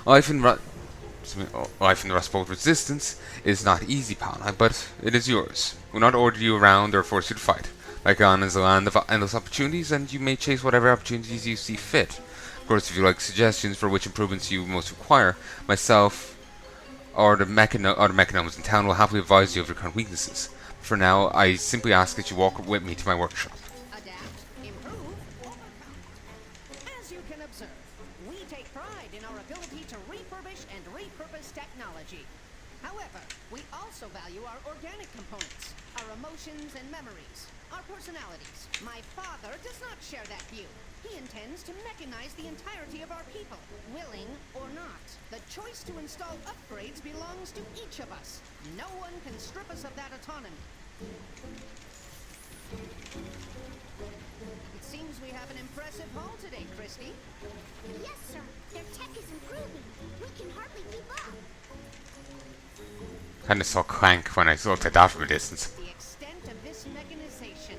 Life in Ru- Life in the Rust Bowl Resistance is not easy, Palanai, but it is yours. We'll not order you around or force you to fight. Mechanocat is a land of endless opportunities, and you may chase whatever opportunities you see fit. Of course, if you like suggestions for which improvements you most require, myself or the Mechanomes in town will happily advise you of your current weaknesses. For now, I simply ask that you walk with me to my workshop. Adapt, improve, overcome. As you can observe, we take pride in our ability to refurbish and repurpose technology. However, we also value our organic components, our emotions and memories, our personalities. My father does not share that view. He intends to mechanize the entirety of our people, willing or not. The choice to install upgrades belongs to each of us. No one can strip us of that autonomy. It seems we have an impressive haul today, Christy. Yes, sir. Their tech is improving. We can hardly keep up. Kinda saw Clank when I looked at that from a distance. The extent of this mechanization.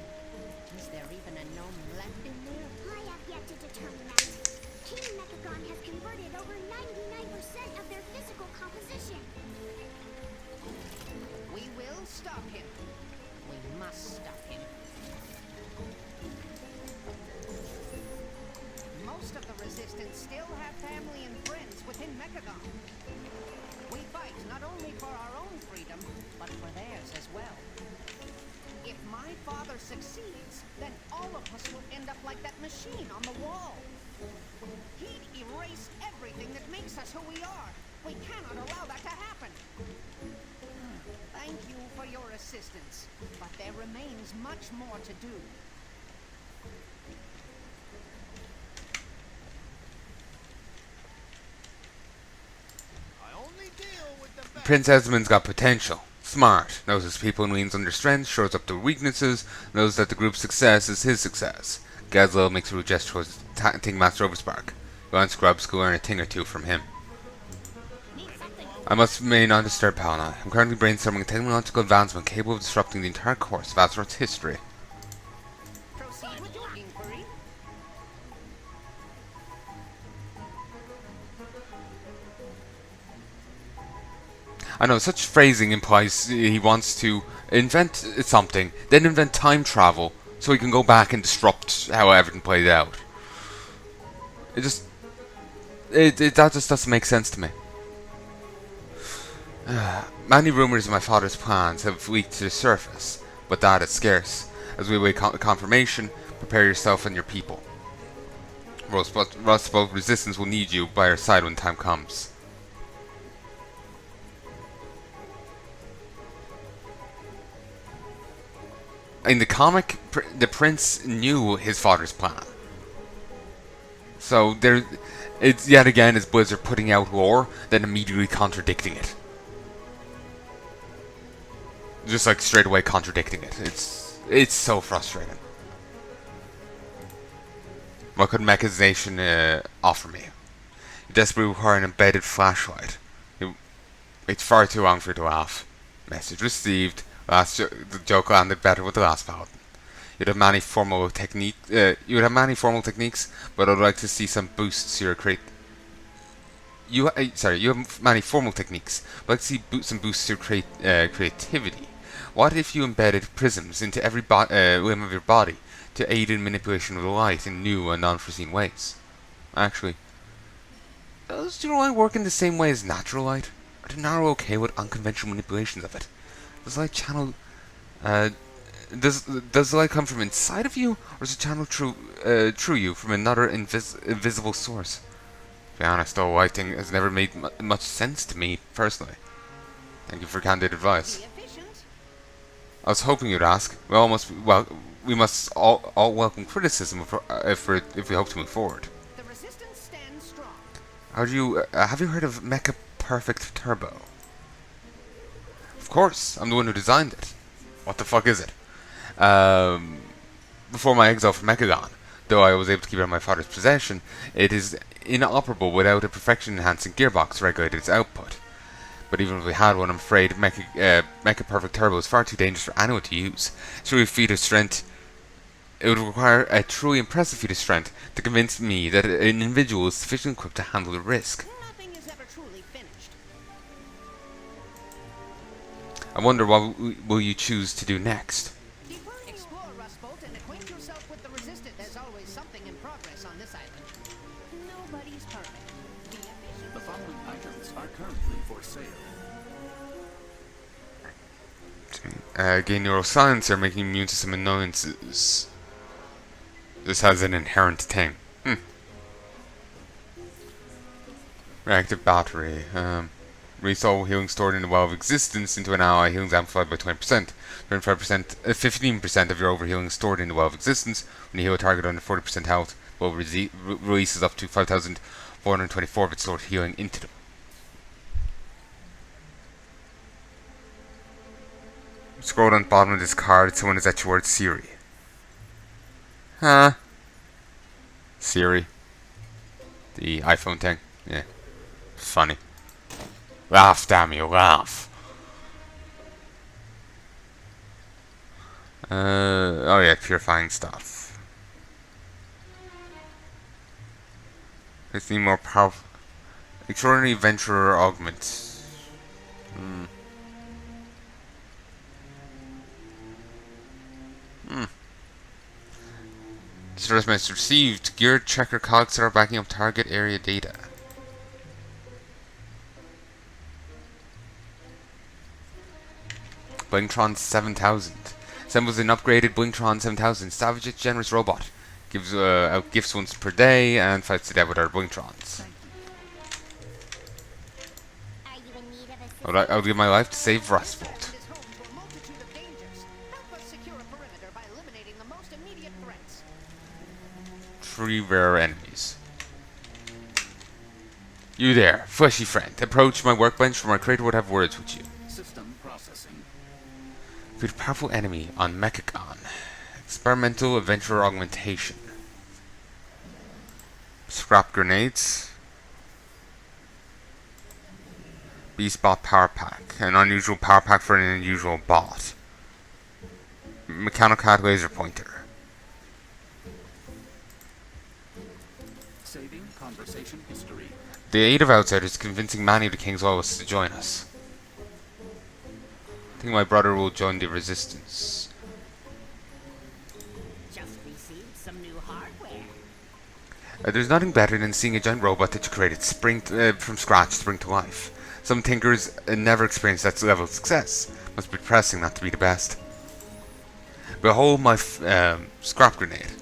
Is there even a gnome left in there? I have yet to determine that. King Mechagon has converted over 99% of their physical composition. We will stop him. We must stop him. Most of the Resistance still have family and friends within Mechagon. We fight not only for our own freedom, but for theirs as well. If my father succeeds, then all of us will end up like that machine on the wall. He'd erase everything that makes us who we are. We cannot allow that to happen. Thank you for your assistance, but there remains much more to do. Prince Esmond's got potential. Smart, knows his people and leans under strength, shores up their weaknesses, knows that the group's success is his success. Gazelle makes a rude gesture towards Ting Master Overspark. Go on Scrub School, learn a thing or two from him. I must remain undisturbed, Palnai. I'm currently brainstorming a technological advancement capable of disrupting the entire course of Azeroth's history. Proceed with your inquiry. I know, such phrasing implies he wants to invent something, then invent time travel, so he can go back and disrupt how everything played out. That just doesn't make sense to me. Many rumours of my father's plans have leaked to the surface, but that is scarce. As we await confirmation, prepare yourself and your people. Rustbolt Resistance will need you by our side when time comes. In the comic, the prince knew his father's plan. So it's yet again is Blizzard putting out lore, then immediately contradicting it. Just like straight away contradicting it. It's so frustrating. What could mechanization offer me? You desperately require an embedded flashlight. It's far too long for you to laugh. Message received. The joke landed better with the last paladin. You'd have many formal techniques, but I'd like to see some boosts to your You have many formal techniques, but I'd like to see some boosts to your creativity. What if you embedded prisms into every limb of your body to aid in manipulation of the light in new and unforeseen ways? Actually, does your light work in the same way as natural light? Are the Naro okay with unconventional manipulations of it? Does the light channel? Does the light come from inside of you, or is it channeled through you from another invisible source? To be honest, the whole light thing has never made much sense to me personally. Thank you for candid advice. I was hoping you'd ask. We must all welcome criticism if we hope to move forward. The Resistance stands strong. Have you heard of Mecha Perfect Turbo? Of course, I'm the one who designed it. What the fuck is it? Before my exile from Mechagon, though I was able to keep it in my father's possession, it is inoperable without a perfection-enhancing gearbox to regulate its output. But even if we had one, I'm afraid Mecha Perfect Turbo is far too dangerous for anyone to use. It would require a truly impressive feat of strength to convince me that an individual is sufficiently equipped to handle the risk. Nothing is ever I wonder what will you choose to do next. Explore Rustbolt and acquaint yourself with the Resistance. There's always something in progress on this island. Nobody's perfect. Be efficient. The following items are currently for sale. Gain neuroscience are making immune to some annoyances. This has an inherent thing. Reactive battery. Restore healing stored in the well of existence into an ally. Healing amplified by 20%. 15% of your overhealing stored in the well of existence. When you heal a target under 40% health, will releases up to 5,424 bit stored healing into them. Scroll down the bottom of this card. Someone has etched the word Siri. Huh? Siri. The iPhone thing. Yeah. Funny. Laugh, damn you, laugh. Oh yeah, purifying stuff. Let's need more powerful. Extraordinary Adventurer Augment. Service message received. Geared checker cogs that are backing up target area data. Blingtron 7000. Assembles an upgraded Blingtron 7000. Savage its generous robot. Gives out gifts once per day and fights the dead with our Blingtrons. Are you in need of assistance? I'll give my life to save Rustbolt. Is home to a multitude of dangers. Help us secure a perimeter by eliminating the most immediate threats. 3 rare enemies. You there, fleshy friend. Approach my workbench, for my creator would have words with you. System processing. With a powerful enemy on Mechanocat. Experimental Adventurer Augmentation. Scrap Grenades. Beast Bot Power Pack. An unusual power pack for an unusual bot. Mechanocat Laser Pointer. Saving conversation history. The aid of outsiders is convincing many of the King's Loyalists to join us. I think my brother will join the resistance. Just received some new hardware. There's nothing better than seeing a giant robot that you created spring from scratch spring to life. Some tinkers never experience that level of success. Must be depressing not to be the best. Behold my scrap grenade.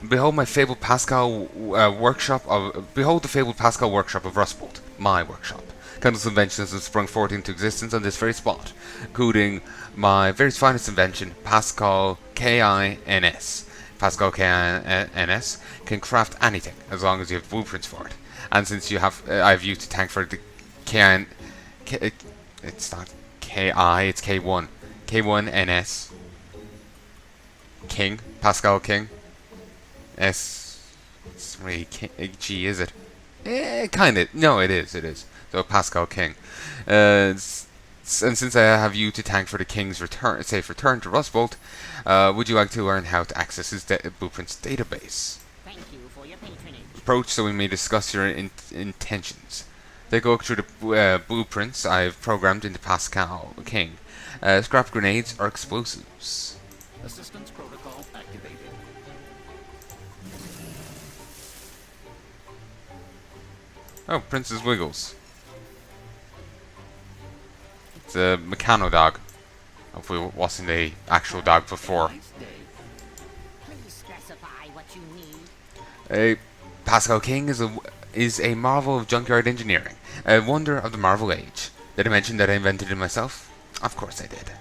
Behold my fabled Pascal workshop of. Behold the fabled Pascal workshop of Rustbolt, my workshop. Countless inventions have sprung forth into existence on this very spot, including my very finest invention, Pascal KINS. Pascal KINS can craft anything as long as you have blueprints for it. And since you have, I have you to thank for the it's not KI, it's K1. K1NS. King, Pascal King. It's really G, is it? Kinda. No, it is. So Pascal King. And since I have you to thank for the King's safe return to Rustbolt, would you like to learn how to access his blueprints database? Thank you for your patronage. Approach so we may discuss your intentions. Take a look through the blueprints I've programmed into Pascal King. Scrap grenades are explosives. Assistance protocol activated. Oh, Princess Wiggles. It's a Mechano dog. Hopefully it wasn't a actual dog before. Nice day. Please specify what you need. Pascal King is a marvel of junkyard engineering, a wonder of the Marvel Age. Did I mention that I invented it myself? Of course I did.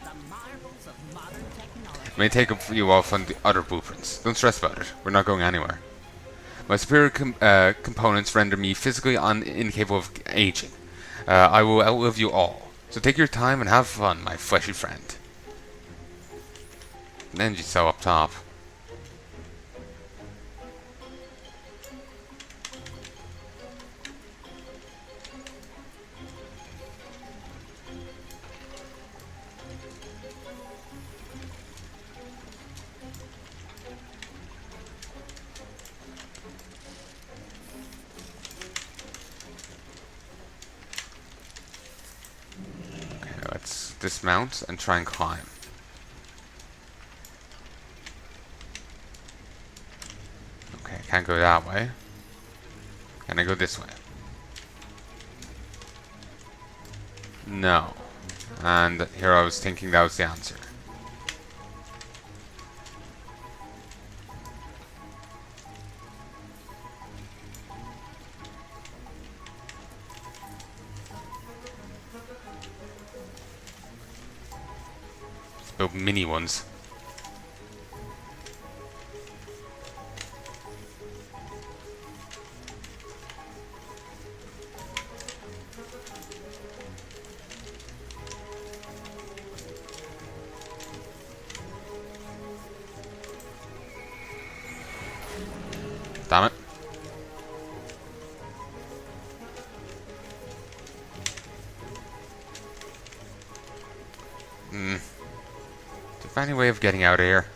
The marvels of modern technology. I may take you off on the other blueprints. Don't stress about it. We're not going anywhere. My superior components render me physically incapable of aging. I will outlive you all. So take your time and have fun, my fleshy friend. Energy cell up top. dismount and try and climb. Okay, can't go that way. Can I go this way? No. And here I was thinking that was the answer. Build mini ones. Damn it. Is there any way of getting out of here?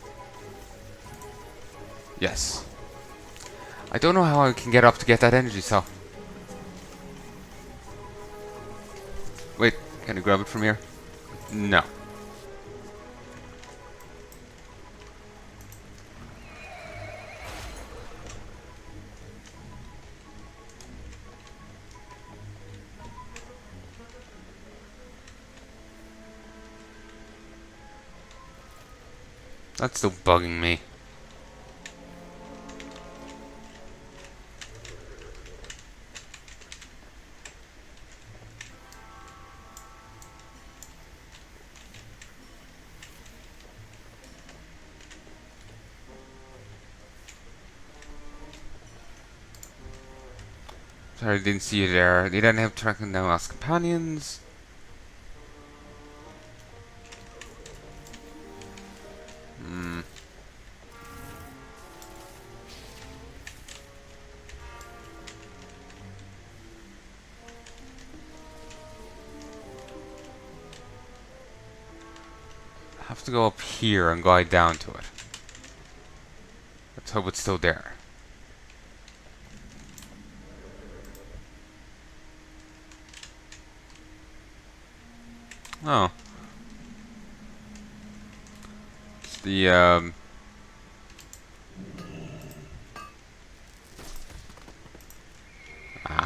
Yes. I don't know how I can get up to get that energy cell. Wait, can I grab it from here? No. That's still bugging me. Sorry, I didn't see you there. They didn't have tracking down as companions. Have to go up here and glide down to it. Let's hope it's still there. Oh. It's the,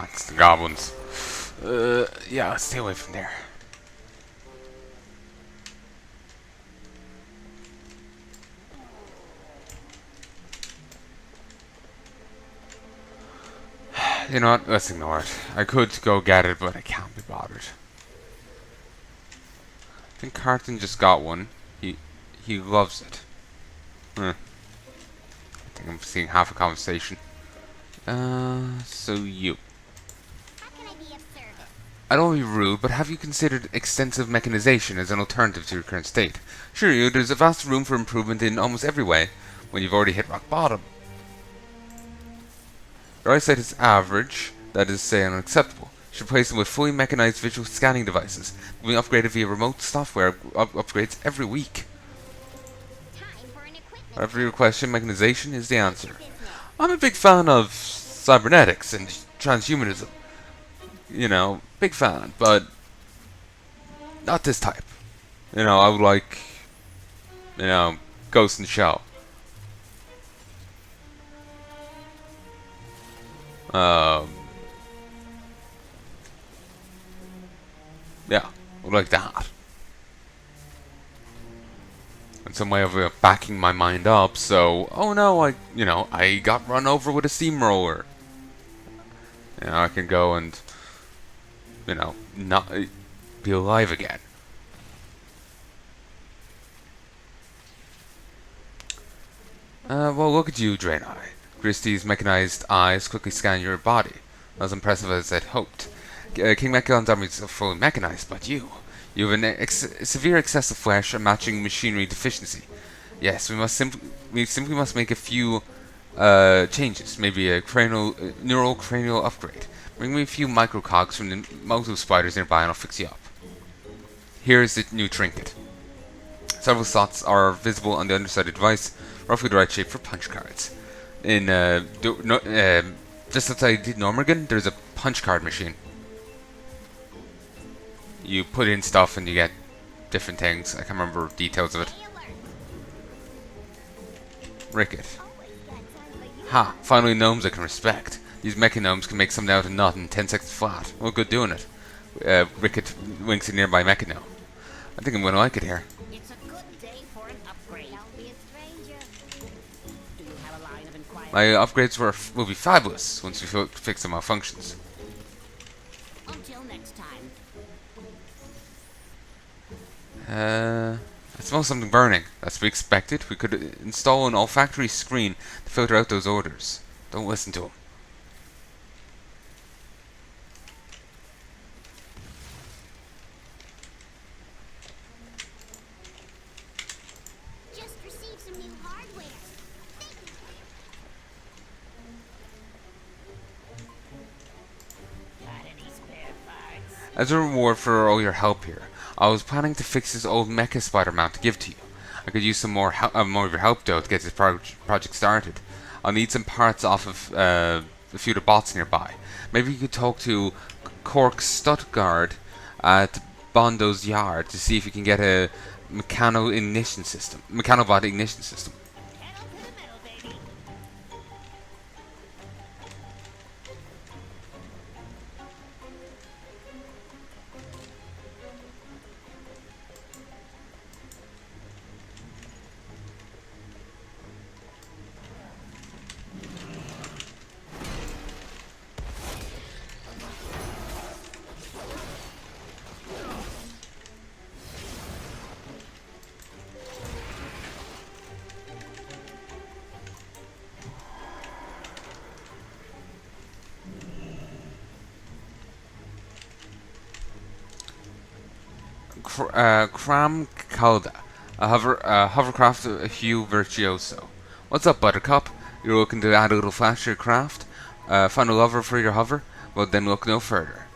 it's the goblins. Yeah, let's stay away from there. You know what? Let's ignore it. I could go get it, but I can't be bothered. I think Carton just got one. He loves it. I think I'm seeing half a conversation. So you. How can I be of service? I don't want to be rude, but have you considered extensive mechanization as an alternative to your current state? Sure, there's a vast room for improvement in almost every way when you've already hit rock bottom. Your eyesight is average, that is to say unacceptable. You should replace them with fully mechanized visual scanning devices, being upgraded via remote software upgrades every week. Time for an equipment. Whatever your question, mechanization is the answer. I'm a big fan of cybernetics and transhumanism. You know, big fan, but not this type. You know, I would like, you know, Ghost in the Shell. Yeah, I would like that. And some way of backing my mind up, so, oh no, I got run over with a steamroller. You know, I can go and, you know, not be alive again. Well, look at you, Draenei. Christie's mechanized eyes quickly scan your body. Not as impressive as I'd hoped. King Mechagon's army is fully mechanized, but you have a severe excess of flesh and matching machinery deficiency. Yes, we simply must make a few changes. Maybe a neural cranial upgrade. Bring me a few microcogs from the moto spiders nearby and I'll fix you up. Here is the new trinket. Several slots are visible on the underside of the device, roughly the right shape for punch cards. In just outside Normagan, there's a punch card machine. You put in stuff and you get different things. I can't remember details of it. Stay alert. Ricket. Always got time for you. Ha! Finally gnomes I can respect. These mechagnomes can make something out of nothing in 10 seconds flat. Well, good doing it. Ricket winks a nearby mechagnome. I think I'm going to like it here. It's a good day for an upgrade. Don't be a stranger. Do you have a line of inquiry? My upgrades will be fabulous once we fix the malfunctions. Until next time. I smell something burning. That's to be expected. We could install an olfactory screen to filter out those odors. Don't listen to him. Just received some new hardware. Got any spare parts? As a reward for all your help here, I was planning to fix this old mecha spider mount to give to you. I could use some more of your help though to get this project started. I'll need some parts off of a few of the bots nearby. Maybe you could talk to Cork Stuttgart at Bondo's yard to see if you can get a Mechanobot ignition system. Pedal to the metal, baby. Cram Calda, a hovercraft Hue Virtuoso. What's up, Buttercup? You're looking to add a little flash to your craft? Find a lover for your hover? Well, then look no further.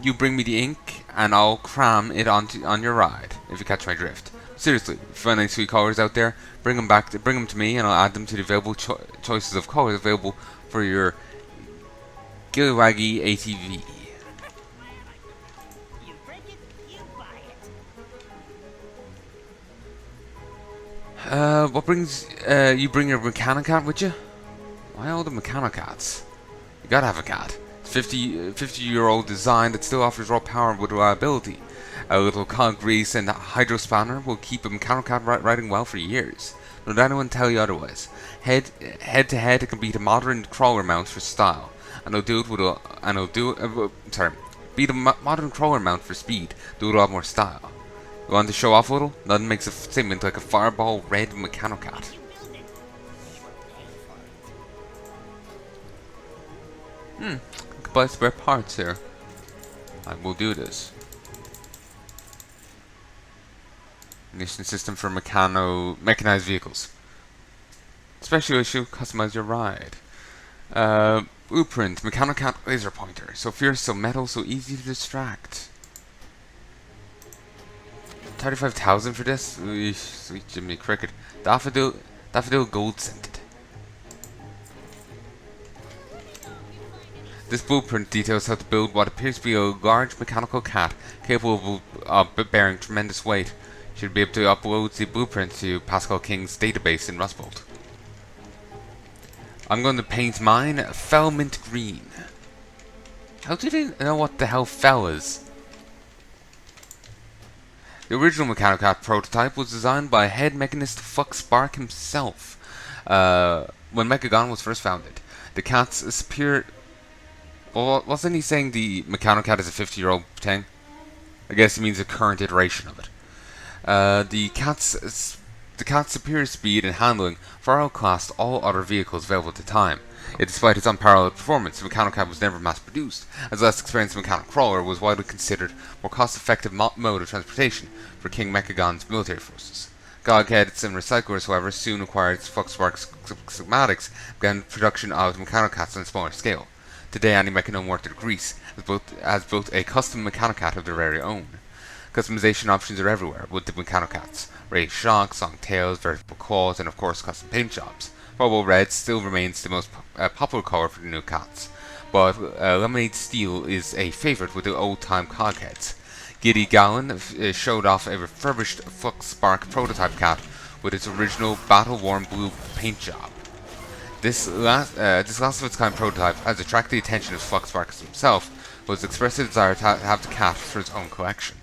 You bring me the ink, and I'll cram it on your ride, if you catch my drift. Seriously, if you find any sweet colors out there, bring them to me, and I'll add them to the available choices of colors available for your Gilwaggy ATV. You bring it, you buy it. What brings you bring your Mechanocat with you? Why all the Mechanocats? You gotta have a cat. It's 50-year-old design that still offers raw power with reliability. A little cog grease and a hydro spanner will keep a Mechanocat riding well for years. Don't let anyone tell you otherwise. Head to head, it can beat a modern crawler mount for style, and beat a modern crawler mount for speed. Do it a lot more style. You want to show off a little? Nothing makes a statement like a fireball red Mechanocat. You build it. We will pay for it. I could buy spare parts here. I will do this. Ignition system for mechanized vehicles. Special issue, customize your ride. Blueprint, Mechanocat laser pointer. So fierce, so metal, so easy to distract. 35,000 for this? Eesh, sweet Jimmy Cricket. Daffodil gold scented. This blueprint details how to build what appears to be a large mechanical cat capable of bearing tremendous weight. You should be able to upload the blueprint to Pascal King's database in Rustbolt. I'm going to paint mine Fell Mint Green. How do they know what the hell Fell is? The original Mechanocat prototype was designed by head mechanist Fuck Spark himself. When Mechagon was first founded, the cat's superior... Well, wasn't he saying the Mechanocat is a 50-year-old thing? I guess he means a current iteration of it. The cat's superior speed and handling far outclassed all other vehicles available at the time. Yet despite its unparalleled performance, the Mechanocat was never mass-produced, as less experienced Mechanic Crawler was widely considered more cost-effective mode of transportation for King Mechagon's military forces. Godheads and recyclers, however, soon acquired Foxspark's schematics and began production of Mechanocats on a smaller scale. Today, any Mechanome worth their grease has built a custom Mechanocat of their very own. Customization options are everywhere with the Mechanocats. Raised shocks, long tails, vertical claws, and of course custom paint jobs. Purple red still remains the most popular color for the new cats, but Lemonade Steel is a favorite with the old-time cogheads. Giddy Gowan showed off a refurbished Flux Spark prototype cat with its original battle-worn blue paint job. This last of its kind prototype has attracted the attention of Flux Spark himself, who has expressed a desire to have the cat for his own collection.